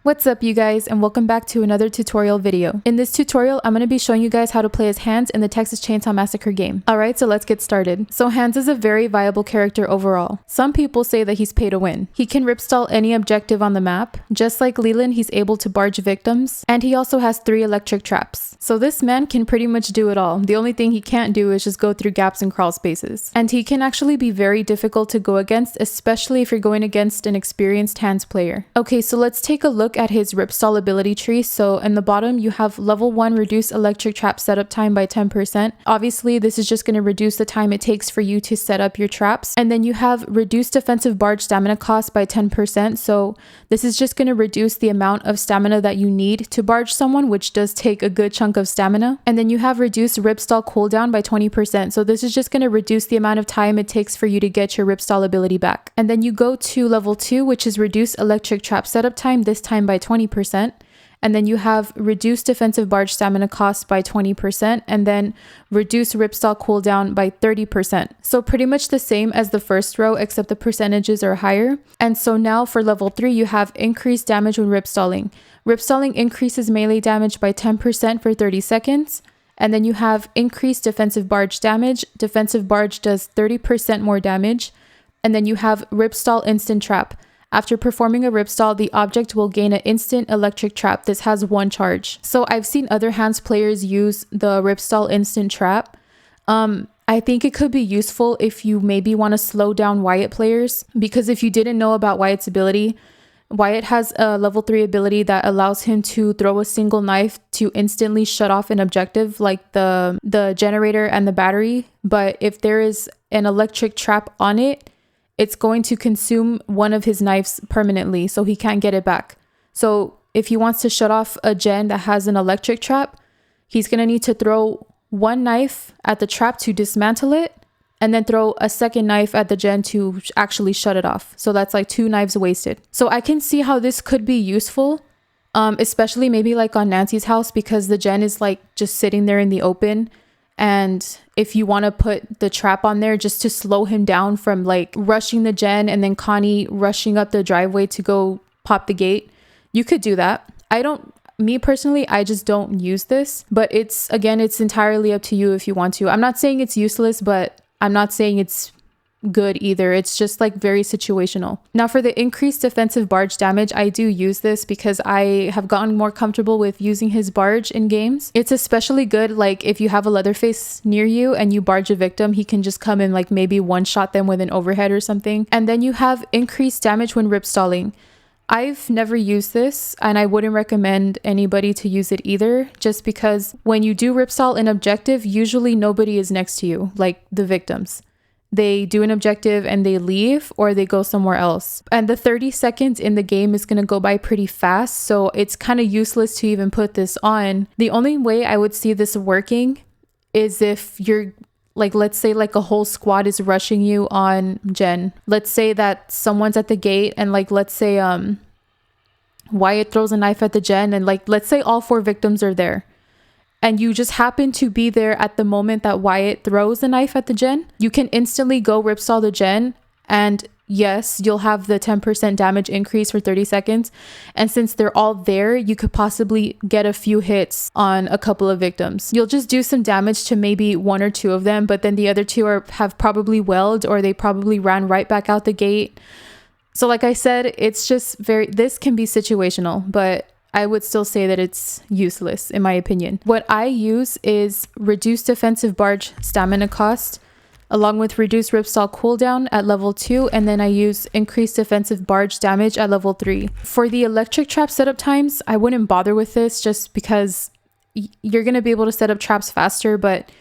What's up you guys, and welcome back to another tutorial video. In this tutorial, I'm going to be showing you guys how to play as Hans in the Texas Chainsaw Massacre game. Alright, so let's get started. So Hans is a very viable character overall. Some people say that he's pay to win. He can ripstall any objective on the map. Just like Leland, he's able to barge victims, and he also has 3 electric traps. So this man can pretty much do it all. The only thing he can't do is just go through gaps and crawl spaces. And he can actually be very difficult to go against, especially if you're going against an experienced Hans player. Okay, so let's take a look at his Ripstall ability tree. So in the bottom you have level 1 reduce electric trap setup time by 10%. Obviously this is just going to reduce the time it takes for you to set up your traps. And then you have reduce defensive barge stamina cost by 10%. So this is just going to reduce the amount of stamina that you need to barge someone, which does take a good chunk of stamina. And then you have reduce Ripstall cooldown by 20%. So this is just going to reduce the amount of time it takes for you to get your Ripstall ability back. And then you go to level 2, which is reduce electric trap setup time, this time by 20%. And then you have reduce defensive barge stamina cost by 20%, and then reduce Ripstall cooldown by 30%. So pretty much the same as the first row, except the percentages are higher. And so now for level 3, you have increased damage when ripstalling. Ripstalling increases melee damage by 10% for 30 seconds. And then you have increased defensive barge damage. Defensive barge does 30% more damage. And then you have Ripstall instant trap. After performing a ripstall, the object will gain an instant electric trap. This has 1 charge. So I've seen other Hans players use the ripstall instant trap. I think it could be useful if you maybe want to slow down Wyatt players, because if you didn't know about Wyatt's ability, Wyatt has a level 3 ability that allows him to throw a single knife to instantly shut off an objective, like the generator and the battery. But if there is an electric trap on it, it's going to consume one of his knives permanently, so he can't get it back. So if he wants to shut off a gen that has an electric trap, he's going to need to throw 1 knife at the trap to dismantle it, and then throw a second knife at the gen to actually shut it off. So that's like 2 knives wasted. So I can see how this could be useful, especially maybe like on Nancy's house, because the gen is like just sitting there in the open. And if you want to put the trap on there just to slow him down from like rushing the gen and then Connie rushing up the driveway to go pop the gate, you could do that. Me personally, I just don't use this, but it's entirely up to you if you want to. I'm not saying it's useless, but I'm not saying it's good either. It's just like very situational. Now for the increased defensive barge damage, I do use this because I have gotten more comfortable with using his barge in games. It's especially good like if you have a Leatherface near you and you barge a victim, he can just come and like maybe one-shot them with an overhead or something. And then you have increased damage when ripstalling. I've never used this, and I wouldn't recommend anybody to use it either, just because when you do ripstall an objective, usually nobody is next to you, like the victims. They do an objective and they leave, or they go somewhere else. And the 30 seconds in the game is going to go by pretty fast, so it's kind of useless to even put this on. The only way I would see this working is if you're like, let's say like a whole squad is rushing you on gen. Let's say that someone's at the gate, and like let's say Wyatt throws a knife at the gen, and like let's say all 4 victims are there. And you just happen to be there at the moment that Wyatt throws the knife at the gen, you can instantly go ripstall the gen, and yes, you'll have the 10% damage increase for 30 seconds. And since they're all there, you could possibly get a few hits on a couple of victims. You'll just do some damage to maybe 1 or 2 of them, but then the other 2 have probably welled, or they probably ran right back out the gate. So like I said, it's just this can be situational, but I would still say that it's useless in my opinion. What I use is reduce defensive barge stamina cost, along with reduce ripstall cooldown at level 2, and then I use increased defensive barge damage at level 3. For the electric trap setup times, I wouldn't bother with this just because you're going to be able to set up traps faster, but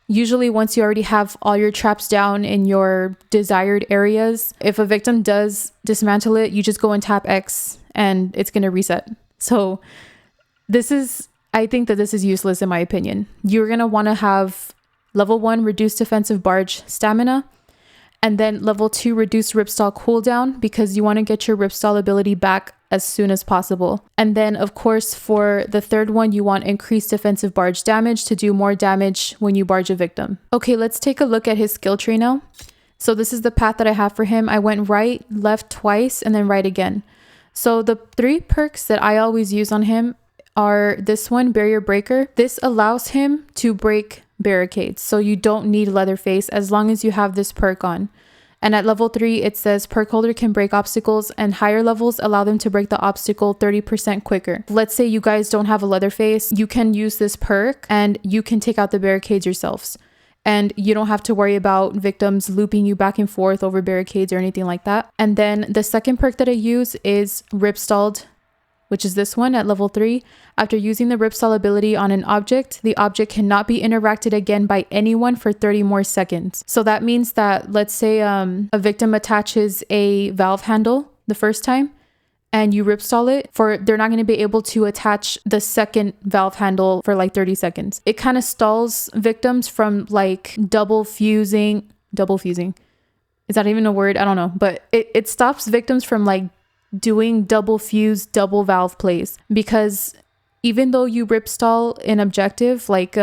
usually once you already have all your traps down in your desired areas, if a victim does dismantle it, you just go and tap X and it's going to reset. So I think that this is useless in my opinion. You're going to want to have level 1 reduce defensive barge stamina, and then level 2 reduce ripstall cooldown, because you want to get your ripstall ability back as soon as possible. And then of course for the third one, you want increased defensive barge damage to do more damage when you barge a victim. Okay, let's take a look at his skill tree now. So this is the path that I have for him. I went right, left twice, and then right again. So the 3 perks that I always use on him are this one, Barrier Breaker. This allows him to break barricades, so you don't need Leatherface as long as you have this perk on. And at level 3, it says perk holder can break obstacles, and higher levels allow them to break the obstacle 30% quicker. Let's say you guys don't have a Leatherface, you can use this perk and you can take out the barricades yourselves. And you don't have to worry about victims looping you back and forth over barricades or anything like that. And then the second perk that I use is Ripstalled, which is this one at level 3. After using the Ripstall ability on an object, the object cannot be interacted again by anyone for 30 more seconds. So that means that, let's say a victim attaches a valve handle the first time and you Ripstall it, they're not going to be able to attach the second valve handle for like 30 seconds. It kind of stalls victims from like double fusing. Is that even a word? I don't know. But it stops victims from like doing double fuse, double valve plays, because even though you Ripstall an objective like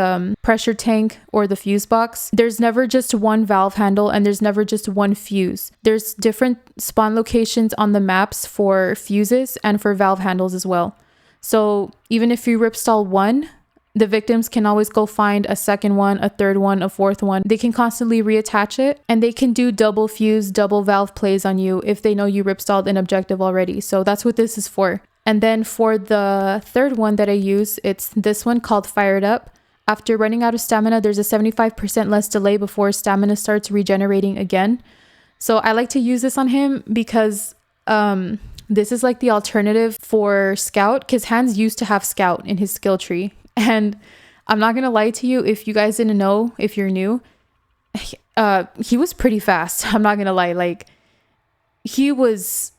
pressure tank or the fuse box, there's never just one valve handle and there's never just one fuse. There's different spawn locations on the maps for fuses and for valve handles as well. So even if you Ripstall one, the victims can always go find a second one, a third one, a fourth one. They can constantly reattach it, and they can do double fuse, double valve plays on you if they know you Ripstalled an objective already. So that's what this is for. And then for the third one that I use, it's this one called Fired Up. After running out of stamina, there's a 75% less delay before stamina starts regenerating again. So I like to use this on him because this is like the alternative for Scout, because Hans used to have Scout in his skill tree. And I'm not gonna lie to you, if you guys didn't know, if you're new, he was pretty fast. I'm not gonna lie, like he was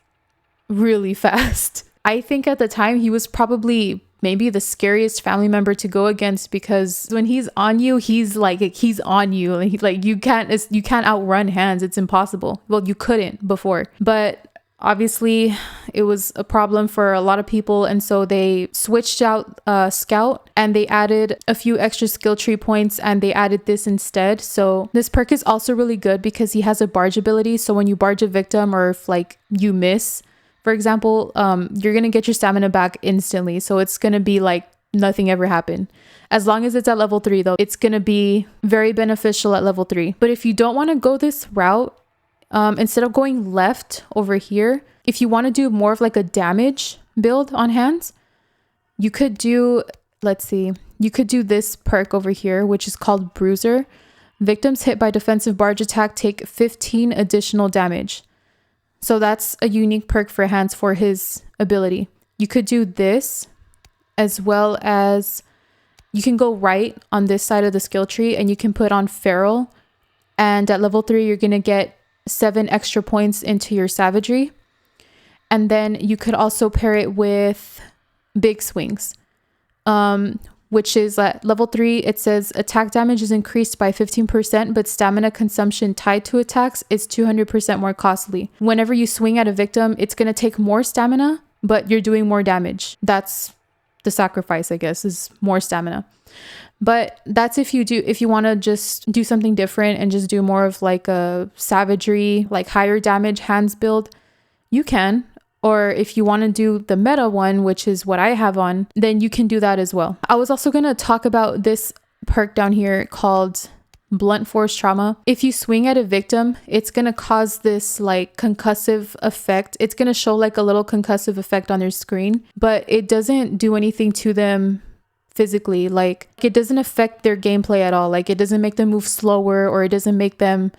really fast. I think at the time he was probably maybe the scariest family member to go against, because when he's on you, he's on you. Like you can't outrun Hans. It's impossible. Well, you couldn't before, but obviously it was a problem for a lot of people, and so they switched out Scout and they added a few extra skill tree points and they added this instead. So this perk is also really good because he has a barge ability. So when you barge a victim, or if like you miss, for example, you're gonna get your stamina back instantly. So it's gonna be like nothing ever happened. As long as it's at level 3 though, it's gonna be very beneficial at level 3. But if you don't want to go this route, instead of going left over here, if you want to do more of like a damage build on Hans, you could do, you could do this perk over here, which is called Bruiser. Victims hit by defensive barge attack take 15 additional damage. So that's a unique perk for Hans for his ability. You could do this, as well as you can go right on this side of the skill tree and you can put on Feral. And at level 3, you're going to get 7 extra points into your savagery. And then you could also pair it with Big Swings, which is at level 3. It says attack damage is increased by 15%, but stamina consumption tied to attacks is 200% more costly. Whenever you swing at a victim, it's going to take more stamina, but you're doing more damage. That's the sacrifice, I guess, is more stamina. But that's if you want to just do something different and just do more of like a savagery, like higher damage Hans build, you can. Or if you want to do the meta one, which is what I have on, then you can do that as well. I was also going to talk about this perk down here called Blunt Force Trauma. If you swing at a victim, it's going to cause this like concussive effect. It's going to show like a little concussive effect on their screen, but it doesn't do anything to them physically. Like it doesn't affect their gameplay at all. Like it doesn't make them move slower, or it doesn't make them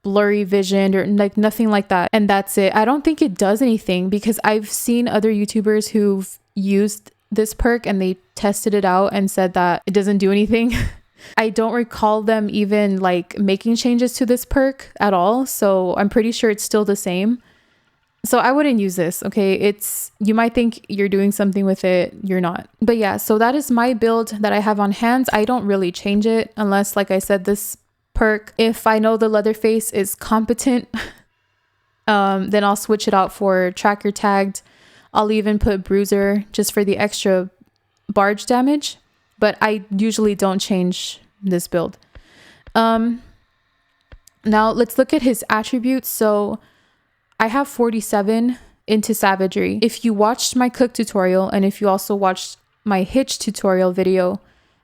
blurry visioned, or like nothing like that. And that's it. I don't think it does anything, because I've seen other YouTubers who've used this perk and they tested it out and said that it doesn't do anything. I don't recall them even like making changes to this perk at all. So I'm pretty sure it's still the same. So I wouldn't use this, okay? You might think you're doing something with it, you're not. But yeah, so that is my build that I have on Hans. I don't really change it unless, like I said, this perk, if I know the Leatherface is competent, then I'll switch it out for Tracker Tagged. I'll even put Bruiser just for the extra barge damage, but I usually don't change this build. Now let's look at his attributes. So I have 47 into savagery. If you watched my cook tutorial and if you also watched my hitch tutorial video,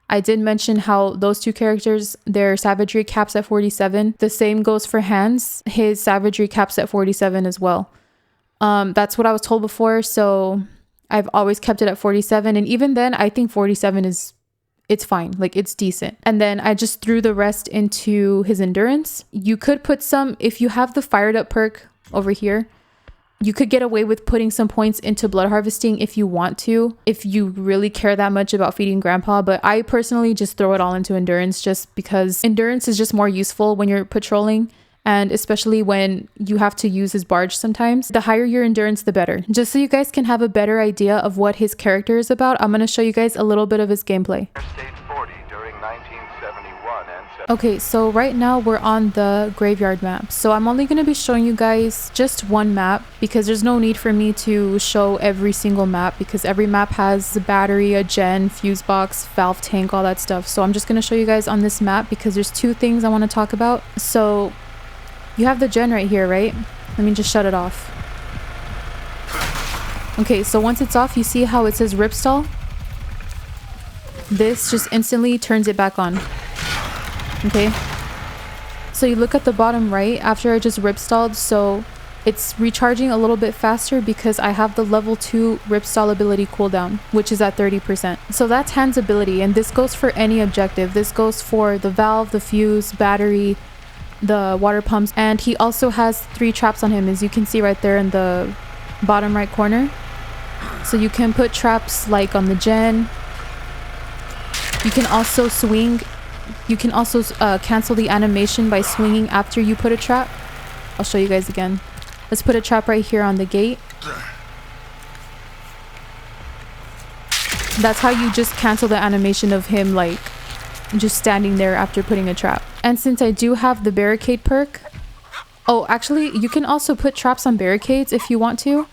I did mention how those two characters, their savagery caps at 47. The same goes for Hans. His savagery caps at 47 as well. That's what I was told before, so I've always kept it at 47. And even then, I think 47 it's fine. Like, it's decent. And then I just threw the rest into his endurance. You could put some, if you have the fired up perk over here, you could get away with putting some points into blood harvesting if you want to, if you really care that much about feeding grandpa. But I personally just throw it all into endurance, just because endurance is just more useful when you're patrolling, and especially when you have to use his barge sometimes. The higher your endurance, the better. Just so you guys can have a better idea of what his character is about, I'm going to show you guys a little bit of his gameplay. Okay, so right now we're on the graveyard map. So I'm only going to be showing you guys just one map, because there's no need for me to show every single map, because every map has a battery, a gen, fuse box, valve tank, all that stuff. So I'm just going to show you guys on this map because there's two things I want to talk about. So you have the gen right here, right? Let me just shut it off. Okay, so once it's off, you see how it says Ripstall? This just instantly turns it back on. Okay, so you look at the bottom right after I just ripstalled, so it's recharging a little bit faster because I have the level 2 ripstall ability cooldown, which is at 30%. So that's Hans' ability, and this goes for any objective. This goes for the valve, the fuse, battery, the water pumps, and he also has 3 traps on him, as you can see right there in the bottom right corner. So you can put traps like on the gen. You can also swing. You can also cancel the animation by swinging after you put a trap. I'll show you guys again. Let's put a trap right here on the gate. That's how you just cancel the animation of him like just standing there after putting a trap. And since I do have the barricade perk, oh, actually you can also put traps on barricades if you want to.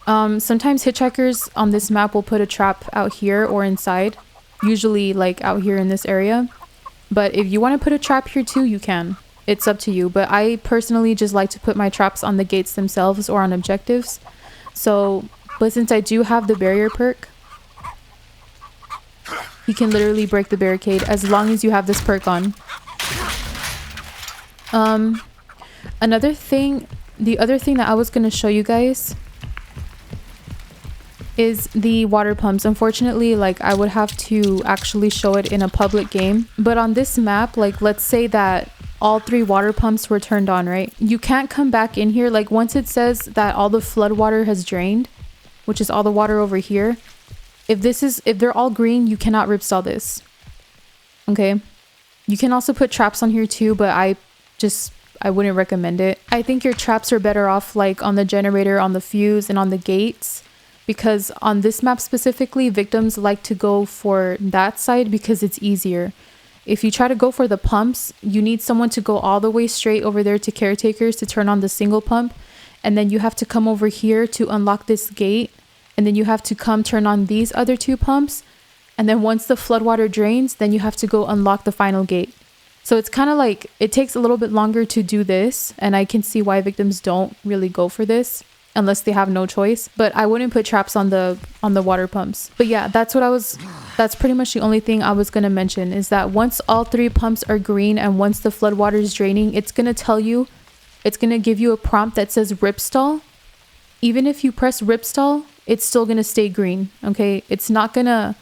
Sometimes hitchhikers on this map will put a trap out here or inside, usually like out here in this area. But if you want to put a trap here too, you can. It's up to you. But I personally just like to put my traps on the gates themselves or on objectives. So, but since I do have the barrier perk, you can literally break the barricade as long as you have this perk on. Another thing, the other thing that I was going to show you guys is the water pumps. Unfortunately, like, I would have to actually show it in a public game, but on this map, like, let's say that all 3 water pumps were turned on, right? You can't come back in here. Like, once it says that all the flood water has drained, which is all the water over here, if they're all green, you cannot ripstall this. Okay, you can also put traps on here too, but I wouldn't recommend it. I think your traps are better off like on the generator, on the fuse, and on the gates. Because on this map specifically, victims like to go for that side because it's easier. If you try to go for the pumps, you need someone to go all the way straight over there to caretakers to turn on the single pump. And then you have to come over here to unlock this gate. And then you have to come turn on these other 2 pumps. And then once the floodwater drains, then you have to go unlock the final gate. So it's kind of like, it takes a little bit longer to do this. And I can see why victims don't really go for this unless they have no choice. But I wouldn't put traps on the water pumps. But yeah, that's pretty much the only thing I was going to mention, is that once all 3 pumps are green and once the floodwater is draining, it's going to tell you, it's going to give you a prompt that says Ripstall. Even if you press Ripstall, it's still going to stay green. Okay, it's not going to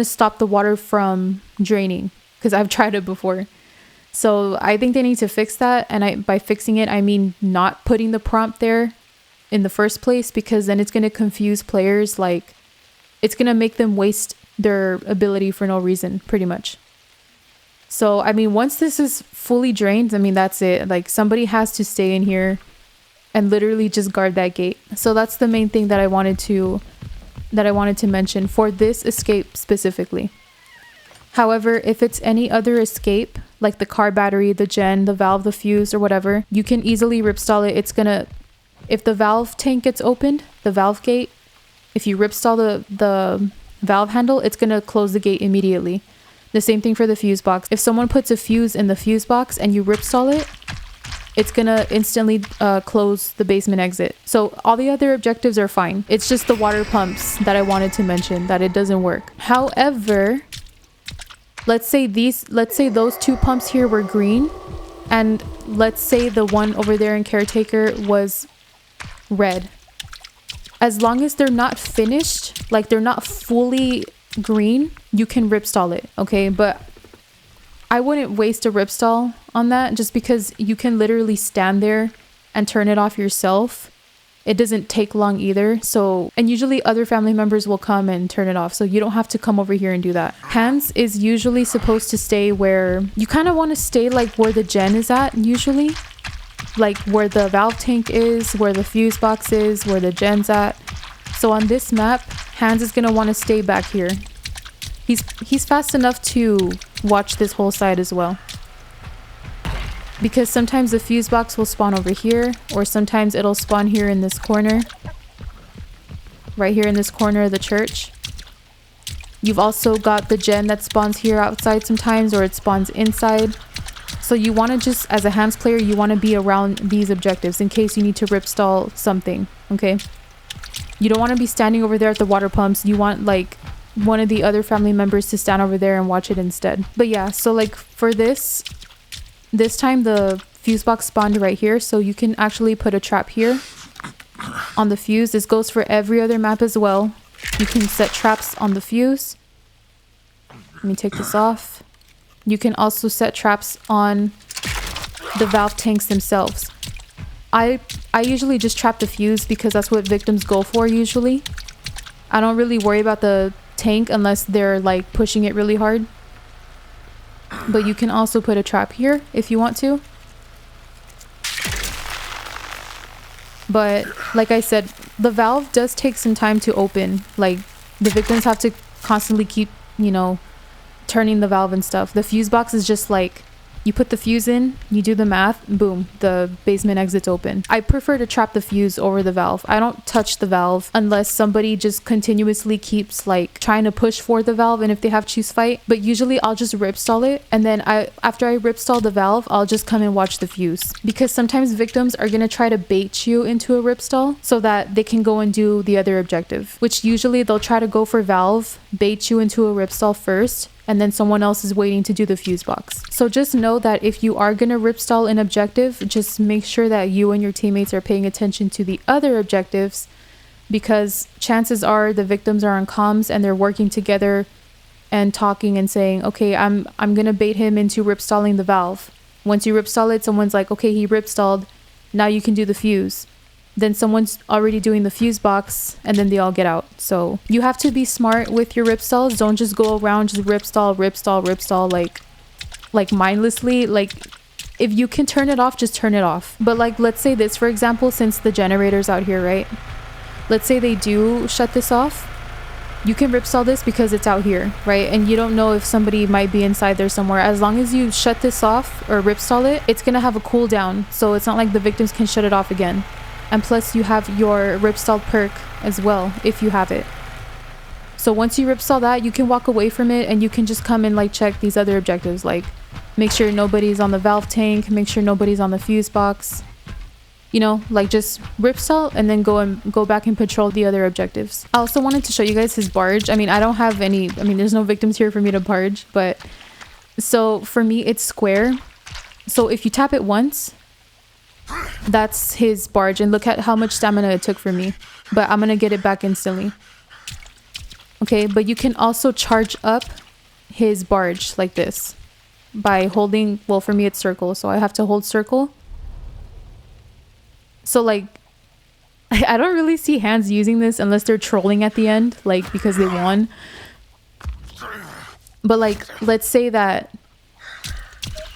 stop the water from draining, because I've tried it before. So I think they need to fix that. And by fixing it, I mean not putting the prompt there in the first place, because then it's going to confuse players. Like, it's going to make them waste their ability for no reason, pretty much. So, I mean, once this is fully drained, I mean, that's it. Like, somebody has to stay in here and literally just guard that gate. So that's the main thing that I wanted to mention for this escape specifically. However, if it's any other escape, like the car battery, the gen, the valve, the fuse, or whatever, you can easily ripstall it. It's gonna, if the valve tank gets opened, the valve gate, if you ripstall the valve handle, it's gonna close the gate immediately. The same thing for the fuse box. If someone puts a fuse in the fuse box and you ripstall it, it's gonna instantly close the basement exit. So all the other objectives are fine. It's just the water pumps that I wanted to mention that it doesn't work. However, let's say those 2 pumps here were green, and let's say the one over there in caretaker was red. As long as they're not finished, like they're not fully green, you can ripstall it, okay? But I wouldn't waste a ripstall on that, just because you can literally stand there and turn it off yourself. It doesn't take long either. So, and usually other family members will come and turn it off, so you don't have to come over here and do that. Hands is usually supposed to stay where you kind of want to stay, like where the gen is at usually, like where the valve tank is, where the fuse box is, where the gen's at. So on this map, Hands is gonna want to stay back here. He's fast enough to watch this whole side as well, because sometimes the fuse box will spawn over here, or sometimes it'll spawn here in this corner, right here in this corner of the church. You've also got the gen that spawns here outside sometimes, or it spawns inside. So you want to just, as a Hands player, you want to be around these objectives in case you need to ripstall something, okay? You don't want to be standing over there at the water pumps. You want like one of the other family members to stand over there and watch it instead. But yeah, so like for this time the fuse box spawned right here, so you can actually put a trap here on the fuse. This goes for every other map as well. You can set traps on the fuse. Let me take this off. You can also set traps on the valve tanks themselves. I usually just trap the fuse because that's what victims go for usually. I don't really worry about the tank unless they're like pushing it really hard. But you can also put a trap here if you want to. But like I said, the valve does take some time to open. Like the victims have to constantly keep, you know, turning the valve and stuff. The fuse box is just like, you put the fuse in, you do the math, boom, the basement exit's open. I prefer to trap the fuse over the valve. I don't touch the valve unless somebody just continuously keeps like trying to push for the valve, and if they have choose fight. But usually I'll just ripstall it, and then after I ripstall the valve, I'll just come and watch the fuse. Because sometimes victims are gonna try to bait you into a ripstall so that they can go and do the other objective, which usually they'll try to go for valve, bait you into a ripstall first, and then someone else is waiting to do the fuse box. So just know that if you are gonna ripstall an objective, just make sure that you and your teammates are paying attention to the other objectives, because chances are the victims are on comms and they're working together and talking and saying, okay, I'm gonna bait him into ripstalling the valve. Once you ripstall it, someone's like, okay, he ripstalled, now you can do the fuse. Then someone's already doing the fuse box, and then they all get out. So you have to be smart with your ripstalls. Don't just go around just ripstall like mindlessly. Like if you can turn it off, just turn it off. But like, let's say this, for example, since the generator's out here, right? Let's say they do shut this off. You can ripstall this because it's out here, right? And you don't know if somebody might be inside there somewhere. As long as you shut this off or ripstall it, it's gonna have a cooldown. So it's not like the victims can shut it off again. And plus you have your ripstall perk as well, if you have it. So once you ripstall that, you can walk away from it and you can just come and like check these other objectives, like make sure nobody's on the valve tank, make sure nobody's on the fuse box, you know, like just ripstall and then go back and patrol the other objectives. I also wanted to show you guys his barge. I mean, I don't have any, there's no victims here for me to barge, but so for me it's square. So if you tap it once, that's his barge, and look at how much stamina it took for me, but I'm gonna get it back instantly. Okay, but you can also charge up his barge like this by holding, well for me it's circle, so I have to hold circle. So like I don't really see Hands using this unless they're trolling at the end, like because they won. But like, let's say that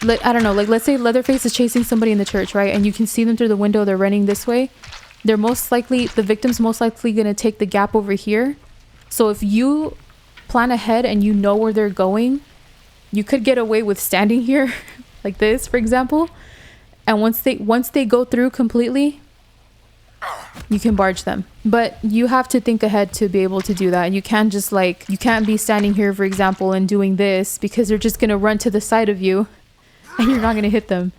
I don't know, like let's say Leatherface is chasing somebody in the church, right? And you can see them through the window, they're running this way. They're most likely, the victim's most likely gonna take the gap over here. So if you plan ahead and you know where they're going, you could get away with standing here like this, for example. And once they go through completely, you can barge them. But you have to think ahead to be able to do that. You can't just like, you can't be standing here, for example, and doing this, because they're just gonna run to the side of you and you're not gonna hit them.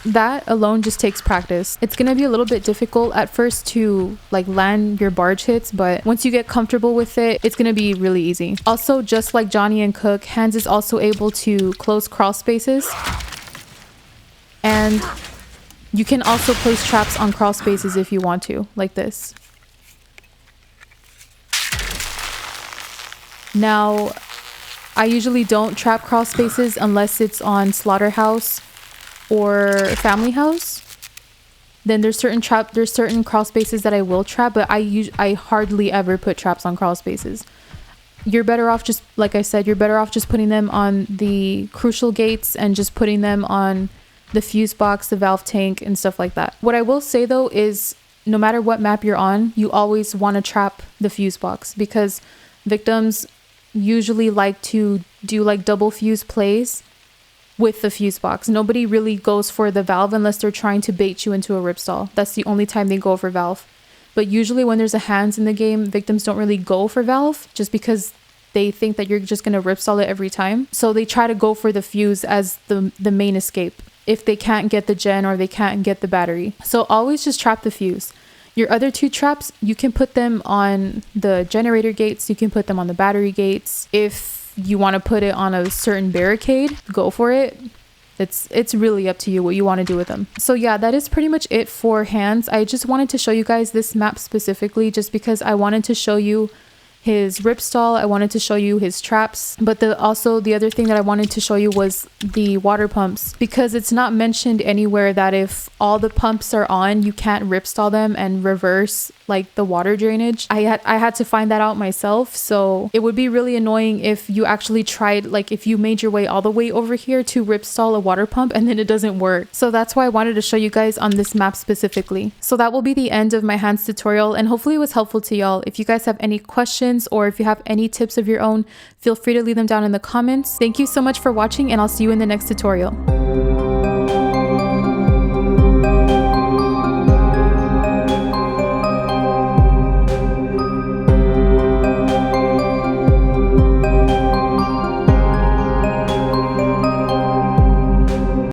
That alone just takes practice. It's gonna be a little bit difficult at first to like land your barge hits, but once you get comfortable with it, it's gonna be really easy. Also, just like Johnny and Cook, Hans is also able to close crawl spaces, and you can also place traps on crawl spaces if you want to, like this. Now, I usually don't trap crawl spaces unless it's on Slaughterhouse or Family House. Then there's certain crawl spaces that I will trap, but I hardly ever put traps on crawl spaces. You're better off just, like I said, you're better off just putting them on the crucial gates and just putting them on the fuse box, the valve tank, and stuff like that. What I will say though is no matter what map you're on, you always want to trap the fuse box, because victims usually like to do like double fuse plays with the fuse box. Nobody really goes for the valve unless they're trying to bait you into a ripstall. That's the only time they go for valve. But usually when there's a hands in the game, victims don't really go for valve just because they think that you're just going to ripstall it every time. So they try to go for the fuse as the main escape if they can't get the gen or they can't get the battery. So always just trap the fuse. Your other two traps, you can put them on the generator gates, you can put them on the battery gates. If you want to put it on a certain barricade, go for it. It's really up to you what you want to do with them. So yeah, that is pretty much it for hands. I just wanted to show you guys this map specifically just because I wanted to show you his ripstall, I wanted to show you his traps, but also the other thing that I wanted to show you was the water pumps, because it's not mentioned anywhere that if all the pumps are on, you can't ripstall them and reverse like the water drainage. I had to find that out myself, so it would be really annoying if you actually tried, like if you made your way all the way over here to ripstall a water pump and then it doesn't work. So that's why I wanted to show you guys on this map specifically. So that will be the end of my hands tutorial, and hopefully it was helpful to y'all. If you guys have any questions or if you have any tips of your own, feel free to leave them down in the comments. Thank you so much for watching, and I'll see you in the next tutorial.